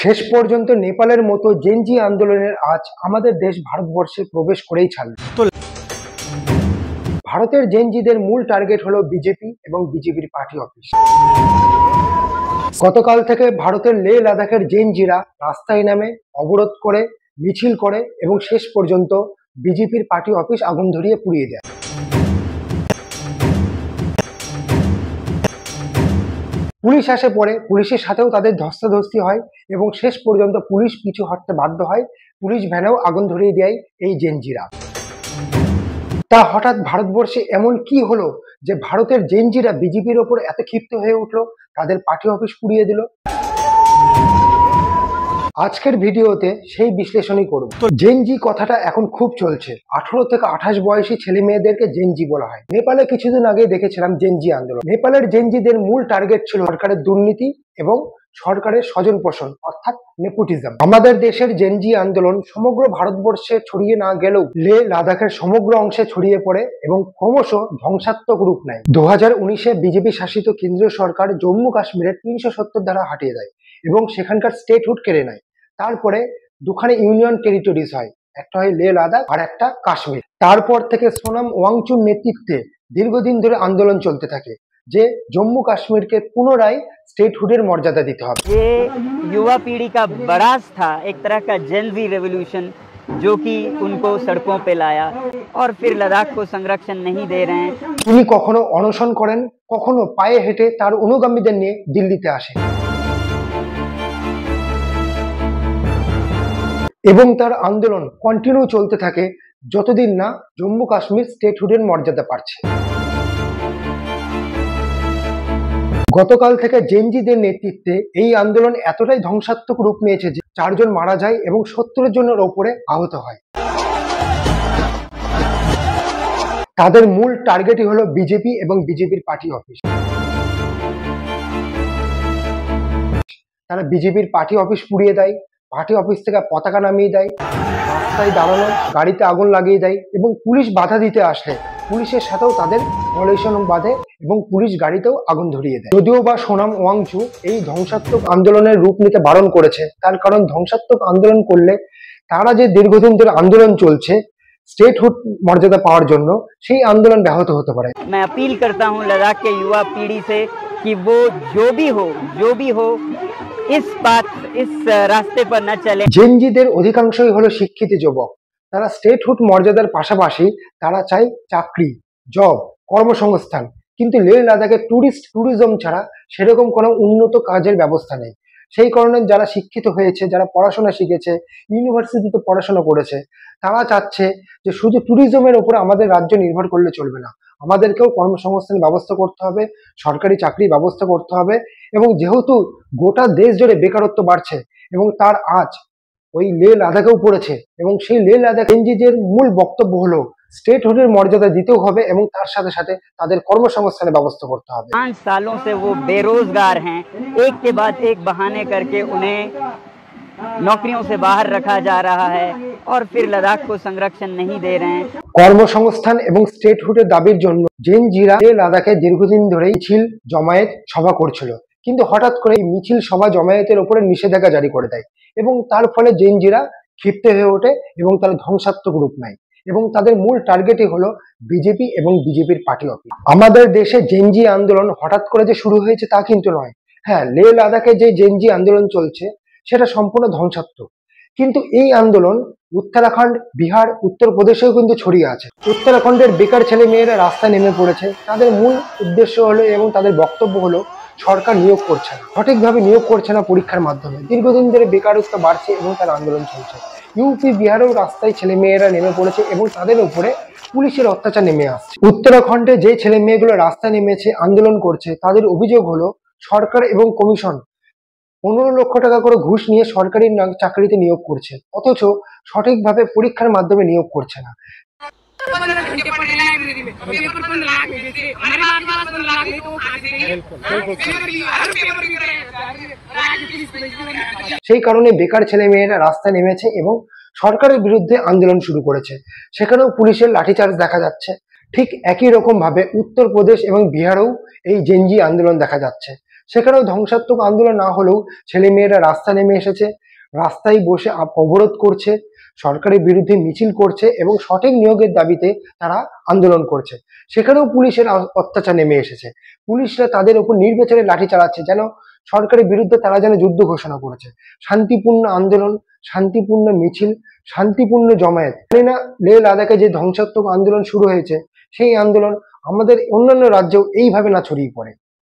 শেষ পর্যন্ত নেপালের মতো জেনজি আন্দোলনের আজ আমাদের দেশ ভারতবর্ষে প্রবেশ করেই ছাড়ল। ভারতের জেনজিদের মূল টার্গেট হলো বিজেপি এবং বিজেপির পার্টি অফিস। গতকাল থেকে ভারতের লে লাদাখের জেনজিরা রাস্তায় নামে, অবরোধ করে, মিছিল করে এবং শেষ পর্যন্ত বিজেপির পার্টি অফিস আগুন ধরিয়ে পুড়িয়ে দেয়। পুলিশ আসে পড়ে, পুলিশের সাথেও তাদের ধস্তাধস্তি হয় এবং শেষ পর্যন্ত পুলিশ পিছু হটতে বাধ্য হয়। পুলিশ ভ্যানেও আগুন ধরিয়ে দেয় এই জেনজিরা। তা হঠাৎ ভারতবর্ষে এমন কি হলো যে ভারতের জেনজিরা বিজেপির ওপর এত ক্ষিপ্ত হয়ে উঠলো, তাদের পার্টি অফিস পুড়িয়ে দিল? আজকের ভিডিওতে সেই বিশ্লেষণই করব। তো জেনজি কথাটা এখন খুব চলছে। 18 থেকে 28 বয়সী ছেলে মেয়েদেরকে জেনজি বলা হয়। নেপালে কিছুদিন আগে দেখেছিলাম জেনজি আন্দোলন। নেপালের জেনজিদের মূল টার্গেট ছিল সরকারের দুর্নীতি এবং সরকারের স্বজন পোষণ অর্থাৎ নেপোটিজম। আমাদের দেশের জেনজি আন্দোলন সমগ্র ভারতবর্ষে ছড়িয়ে না গেলেও লে লাদাখের সমগ্র অংশে ছড়িয়ে পড়ে এবং ক্রমশ ধ্বংসাত্মক রূপ নেয়। 2019-এ বিজেপি শাসিত কেন্দ্রীয় সরকার জম্মু কাশ্মীরের 370 ধারা হাটিয়ে দেয় এবং সেখানকার স্টেটহুড কেড়ে নেয়। তারপরে দুখানে ইউনিয়ন টেরিটরিজ হয়, একটা হয় লে লাদাখ আর একটা কাশ্মীর। তারপর থেকে সোনাম ওয়াংচুর নেতৃত্বে দীর্ঘদিন ধরে আন্দোলন চলতে থাকে যে জম্মু কাশ্মীরকে পুনরায় स्टेटहुड मर्यादा दीते हैं। ये युवा पीढ़ी का बरास था, एक तरह का जेनजी रेवोल्यूशन जो कि उनको सड़कों पे लाया और फिर लद्दाख को संरक्षण नहीं दे रहे हैं। তিনি কখনো অনশন করেন, কখনো পায়ে হেঁটে তার অনুগামীদের নিয়ে দিল্লিতে আসেন এবং তার আন্দোলন কন্টিনিউ চলতে থাকে যতদিন না জম্মু কাশ্মীর স্টেটহুডের মর্যাদা পাচ্ছে। গতকাল থেকে জেনজিদের নেতৃত্বে এই আন্দোলন এতটাই ধ্বংসাত্মক রূপ নিয়েছে যে 4 জন মারা যায় এবং 70 জনের ওপরে আহত হয়। তাদের মূল টার্গেটই হলো বিজেপি এবং বিজেপির পার্টি অফিস। তারা বিজেপির পার্টি অফিস পুড়িয়ে দেয়, পার্টি অফিস থেকে পতাকা নামিয়ে দেয়, রাস্তায় দাঁড়ানো গাড়িতে আগুন লাগিয়ে দেয় এবং পুলিশ বাধা দিতে আসলে পুলিশের সাথেও তাদের কোয়ালিশন বাঁধে এবং পুলিশ গাড়িতেও আগুন ধরিয়ে দেয়। যদিও বা সোনাম ওয়াংচু এই ধ্বংসাত্মক আন্দোলনের রূপ নিতে বারণ করেছে, তার কারণ ধ্বংসাত্মক আন্দোলন করলে তারা যে দীর্ঘদিন ধরে আন্দোলন চলছে स्टेटहुड मर्यादा पाওয়ার জন্য সেই আন্দোলন ব্যাহত হতে পারে। मैं अपील करता हूं लद्दाख के युवा पीढ़ी से कि वो जो भी हो इस रास्ते पर न चले। জেনজিদের অধিকাংশই হলো শিক্ষিত যুবক। তারা স্টেটহুড মর্যাদার পাশাপাশি তারা চায় চাকরি, জব, কর্মসংস্থান। কিন্তু লে লাদাখে ট্যুরিজম ছাড়া সেরকম কোনো উন্নত কাজের ব্যবস্থা নেই। সেই কারণে যারা শিক্ষিত হয়েছে, যারা পড়াশোনা শিখেছে, ইউনিভার্সিটিতে পড়াশোনা করেছে, তারা চাচ্ছে যে শুধু ট্যুরিজমের উপরে আমাদের রাজ্য নির্ভর করলে চলবে না, আমাদেরকেও কর্মসংস্থানের ব্যবস্থা করতে হবে, সরকারি চাকরির ব্যবস্থা করতে হবে। এবং যেহেতু গোটা দেশ জুড়ে বেকারত্ব বাড়ছে এবং তার আজ ওই লে লাদাখেও পড়েছে এবং সেই লে লাদাখ জেনজিদের মূল বক্তব্য হলো স্টেটহুডের মর্যাদা দিতেও হবে এবং তার সাথে সাথে তাদের কর্মসংস্থানের ব্যবস্থা করতে হবে। 5 सालों से वो बेरोजगार हैं, एक के बाद एक बहाने करके उन्हें नौकरियों से बाहर रखा जा रहा है और फिर लद्दाख को संरक्षण नहीं दे रहे हैं। কর্মসংস্থান এবং স্টেটহুডের দাবির জন্য জেনজিরা লাদাখে দীর্ঘদিন ধরে মিছিল জমায়েত সভা করছিল, কিন্তু হঠাৎ করে মিছিল সভা জমায়েতের উপরে নিষেধাজ্ঞা জারি করে দেয় এবং তার ফলে জেনজিরা ক্ষিপ্ত হয়ে ওঠে এবং তারা ধ্বংসাত্মক রূপ নেয় এবং তাদের মূল টার্গেটই হলো বিজেপি এবং বিজেপির পার্টি অফিস। আমাদের দেশে জেনজি আন্দোলন হঠাৎ করে যে শুরু হয়েছে তা কিন্তু নয়। হ্যাঁ, লে লাদাখে যে জেনজি আন্দোলন চলছে সেটা সম্পূর্ণ ধ্বংসাত্মক, কিন্তু এই আন্দোলন উত্তরাখণ্ড, বিহার, উত্তরপ্রদেশেও কিন্তু ছড়িয়ে আছে। উত্তরাখণ্ডের বেকার ছেলে মেয়েরা রাস্তায় নেমে পড়েছে। তাদের মূল উদ্দেশ্য হলো এবং তাদের বক্তব্য হলো সরকার নিয়োগ করছে না, সঠিকভাবে নিয়োগ করছে না পরীক্ষার মাধ্যমে। দীর্ঘদিন ধরে বেকারত্ব বাড়ছে এবং তার আন্দোলন চলছে। ইউপি, বিহারেও রাস্তায় ছেলে মেয়েরা নেমে পড়েছে এবং তাদের উপরে পুলিশের অত্যাচার নেমে আসছে। উত্তরাখণ্ডে যে ছেলে মেয়েগুলো রাস্তায় নেমেছে, আন্দোলন করছে, তাদের অভিযোগ হলো সরকার এবং কমিশন 15 লক্ষ টাকা করে ঘুষ নিয়ে সরকারি চাকরিতে নিয়োগ করছে, অথচ সঠিকভাবে পরীক্ষার মাধ্যমে নিয়োগ করছে না। সেই কারণে বেকার ছেলে মেয়েরা রাস্তায় নেমেছে এবং সরকারের বিরুদ্ধে আন্দোলন শুরু করেছে। সেখানেও পুলিশের লাঠিচার্জ দেখা যাচ্ছে। ঠিক একই রকম ভাবে উত্তরপ্রদেশ এবং বিহারেও এই জেনজি আন্দোলন দেখা যাচ্ছে। সেখানেও ধ্বংসাত্মক আন্দোলন না হলেও ছেলেমেয়েরা রাস্তা নেমে এসেছে, রাস্তায় বসে অবরোধ করছে, সরকারের বিরুদ্ধে মিছিল করছে এবং সঠিক নিয়োগের দাবিতে তারা আন্দোলন করছে। সেখানেও পুলিশের অত্যাচার নেমে এসেছে। পুলিশরা তাদের উপর নির্বিচারে লাঠি চালাচ্ছে, যেন সরকারের বিরুদ্ধে তারা যেন যুদ্ধ ঘোষণা করেছে। শান্তিপূর্ণ আন্দোলন, শান্তিপূর্ণ মিছিল, শান্তিপূর্ণ জমায়েত, জানি না লেহ লাদাখে যে ধ্বংসাত্মক আন্দোলন শুরু হয়েছে সেই আন্দোলন আমাদের অন্যান্য রাজ্যেও এইভাবে না ছড়িয়ে পড়ে।